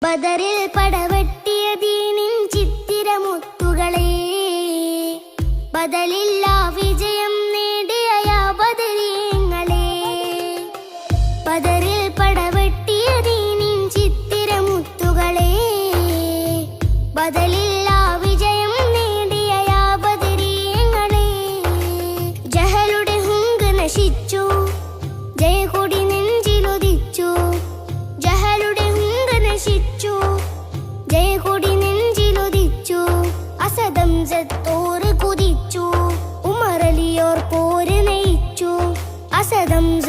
ബദറിൽ പടവെട്ടിയ ദീനിൻ ചിത്തിരമുത്തുകളെ, ബദലില്ലാ വിജയം നേടിയ യാ ബദരീങ്ങളെ. ബദറിൽ പടവെട്ടിയ ദീനിൻ ചിത്തിരമുത്തുകളെ, ബദലില്ലാ വിജയം നേടിയ യാ ബദരീങ്ങളെ. ജഹലുടെ ഹുങ്ക് നശിച്ചു, ജയകൊടി നെഞ്ചിലുദിച്ചു. ജഹലുടെ ഹുങ്ക് നശിച്ചു, ജയകൊടി നെഞ്ചിലുദിച്ചു. അസദംസത്തോറ് കുതിച്ചു, ഉമറലിയോർ പോര് നയിച്ചു. അസദംസ